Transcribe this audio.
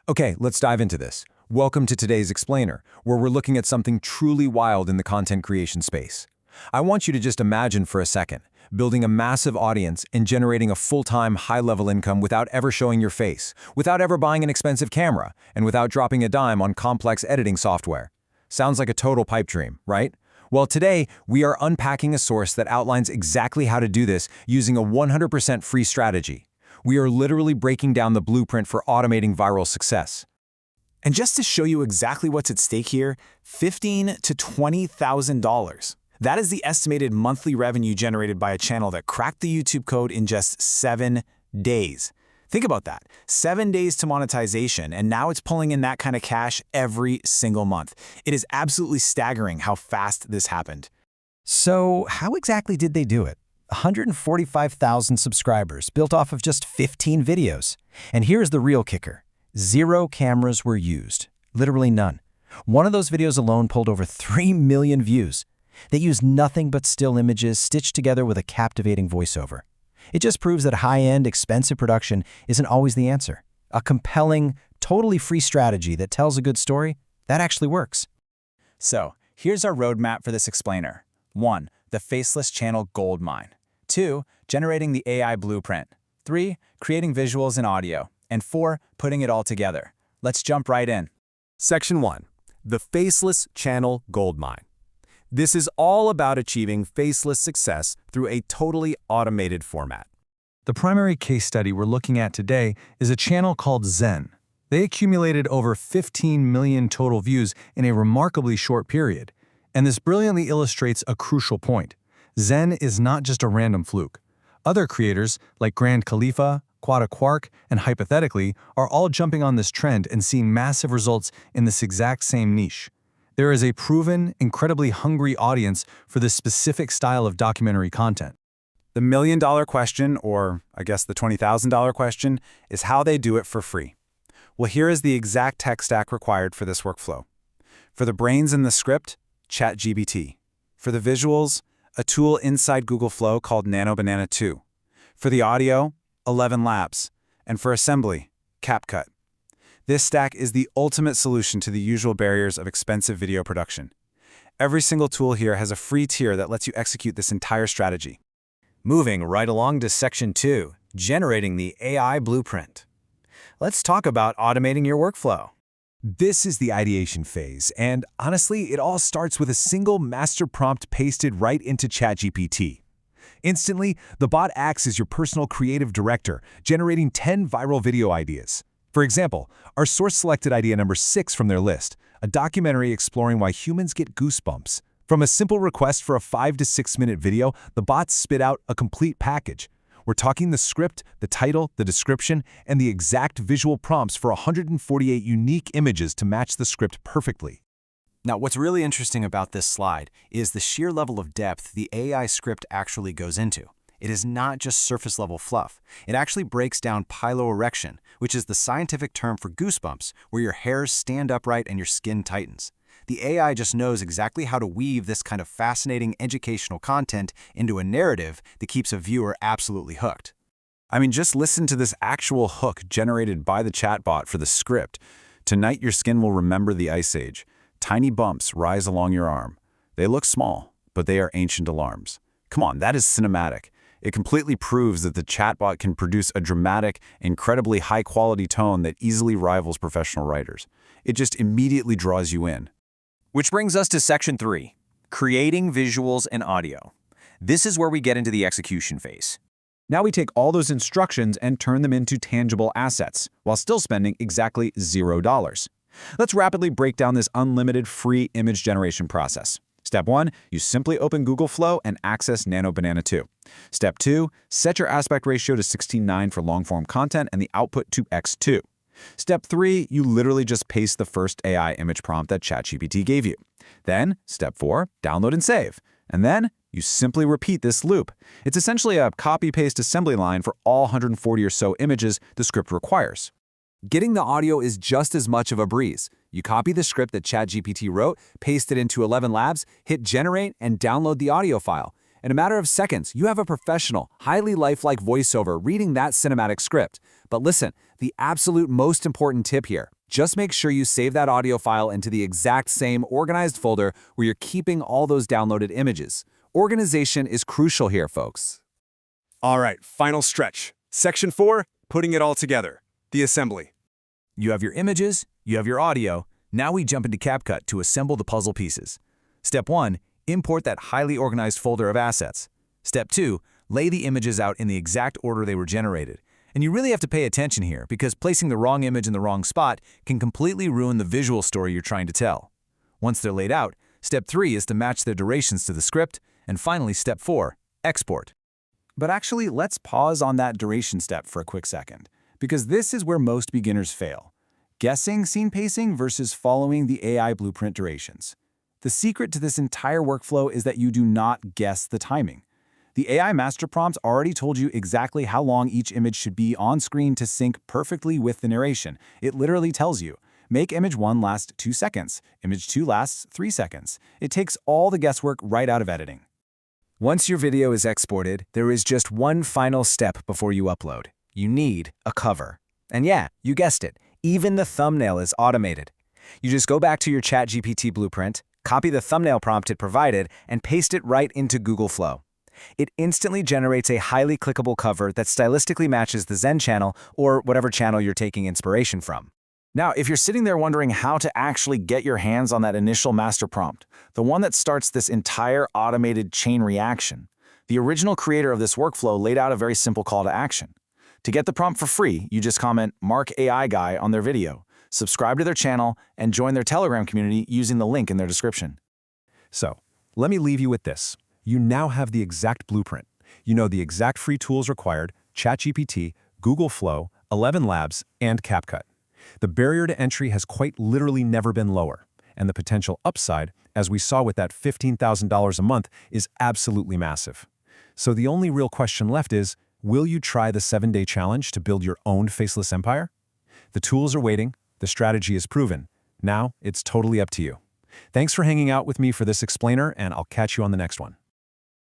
Okay, let's dive into this. Welcome to today's Explainer, where we're looking at something truly wild in the content creation space. I want you to just imagine for a second, building a massive audience and generating a full-time, high-level income without ever showing your face, without ever buying an expensive camera, and without dropping a dime on complex editing software. Sounds like a total pipe dream, right? Well, today, we are unpacking a source that outlines exactly how to do this using a 100% free strategy. We are literally breaking down the blueprint for automating viral success. And just to show you exactly what's at stake here, $15,000 to $20,000. That is the estimated monthly revenue generated by a channel that cracked the YouTube code in just 7 days. Think about that. 7 days to monetization, and now it's pulling in that kind of cash every single month. It is absolutely staggering how fast this happened. So how exactly did they do it? 145,000 subscribers built off of just 15 videos. And here's the real kicker. 0 cameras were used. Literally none. One of those videos alone pulled over 3 million views. They used nothing but still images stitched together with a captivating voiceover. It just proves that high-end, expensive production isn't always the answer. A compelling, totally free strategy that tells a good story, that actually works. So, here's our roadmap for this explainer. 1. The Faceless channel goldmine. 2. Generating the AI blueprint. 3. Creating visuals and audio. And 4. Putting it all together. Let's jump right in. Section 1. The Faceless channel goldmine. This is all about achieving faceless success through a totally automated format. The primary case study we're looking at today is a channel called Zen. They accumulated over 15 million total views in a remarkably short period. And this brilliantly illustrates a crucial point. Zen is not just a random fluke. Other creators, like Grand Khalifa, Quada Quark, and Hypothetically, are all jumping on this trend and seeing massive results in this exact same niche. There is a proven, incredibly hungry audience for this specific style of documentary content. The million-dollar question, or I guess the $20,000 question, is how they do it for free. Well, here is the exact tech stack required for this workflow. For the brains in the script, ChatGPT. For the visuals, a tool inside Google Flow called NanoBanana 2. For the audio, 11 Labs. And for assembly, CapCut. This stack is the ultimate solution to the usual barriers of expensive video production. Every single tool here has a free tier that lets you execute this entire strategy. Moving right along to Section 2, generating the AI blueprint. Let's talk about automating your workflow. This is the ideation phase, and honestly, it all starts with a single master prompt pasted right into ChatGPT. Instantly, the bot acts as your personal creative director, generating 10 viral video ideas. For example, our source selected idea number 6 from their list, a documentary exploring why humans get goosebumps. From a simple request for a 5 to 6 minute video, the bot spit out a complete package. We're talking the script, the title, the description, and the exact visual prompts for 148 unique images to match the script perfectly. Now, what's really interesting about this slide is the sheer level of depth the AI script actually goes into. It is not just surface-level fluff. It actually breaks down piloerection, which is the scientific term for goosebumps, where your hairs stand upright and your skin tightens. The AI just knows exactly how to weave this kind of fascinating educational content into a narrative that keeps a viewer absolutely hooked. I mean, just listen to this actual hook generated by the chatbot for the script. Tonight your skin will remember the Ice Age. Tiny bumps rise along your arm. They look small, but they are ancient alarms. Come on, that is cinematic. It completely proves that the chatbot can produce a dramatic, incredibly high-quality tone that easily rivals professional writers. It just immediately draws you in. Which brings us to Section 3, creating visuals and audio. This is where we get into the execution phase. Now we take all those instructions and turn them into tangible assets, while still spending exactly $0. Let's rapidly break down this unlimited free image generation process. Step 1, you simply open Google Flow and access NanoBanana 2. Step 2, set your aspect ratio to 16:9 for long-form content and the output to x2. Step 3, you literally just paste the first AI image prompt that ChatGPT gave you. Then, Step 4, download and save. And then, you simply repeat this loop. It's essentially a copy-paste assembly line for all 140 or so images the script requires. Getting the audio is just as much of a breeze. You copy the script that ChatGPT wrote, paste it into 11 Labs, hit generate, and download the audio file. In a matter of seconds, you have a professional, highly lifelike voiceover reading that cinematic script. But listen, the absolute most important tip here, Just make sure you save that audio file into the exact same organized folder where you're keeping all those downloaded images. Organization is crucial here, folks. All right, final stretch. Section 4, putting it all together. The assembly. You have your images, you have your audio. Now we jump into CapCut to assemble the puzzle pieces. Step 1, import that highly organized folder of assets. Step 2, lay the images out in the exact order they were generated. And you really have to pay attention here because placing the wrong image in the wrong spot can completely ruin the visual story you're trying to tell. Once they're laid out, step 3 is to match their durations to the script, and finally step 4, export. But actually, let's pause on that duration step for a quick second, because this is where most beginners fail. Guessing scene pacing versus following the AI blueprint durations. The secret to this entire workflow is that you do not guess the timing. The AI master prompt already told you exactly how long each image should be on screen to sync perfectly with the narration. It literally tells you, make image 1 last 2 seconds, image 2 lasts 3 seconds. It takes all the guesswork right out of editing. Once your video is exported, there is just one final step before you upload. You need a cover. And yeah, you guessed it, even the thumbnail is automated. You just go back to your ChatGPT blueprint, copy the thumbnail prompt it provided, and paste it right into Google Flow. It instantly generates a highly clickable cover that stylistically matches the Zen channel or whatever channel you're taking inspiration from. Now, if you're sitting there wondering how to actually get your hands on that initial master prompt, the one that starts this entire automated chain reaction, the original creator of this workflow laid out a very simple call to action. To get the prompt for free, you just comment Mark AI Guy on their video, subscribe to their channel, and join their Telegram community using the link in their description. So, let me leave you with this. You now have the exact blueprint. You know the exact free tools required: ChatGPT, Google Flow, 11 Labs, and CapCut. The barrier to entry has quite literally never been lower, and the potential upside, as we saw with that $15,000 a month, is absolutely massive. So the only real question left is, will you try the 7-day challenge to build your own faceless empire? The tools are waiting, the strategy is proven. Now, it's totally up to you. Thanks for hanging out with me for this explainer, and I'll catch you on the next one.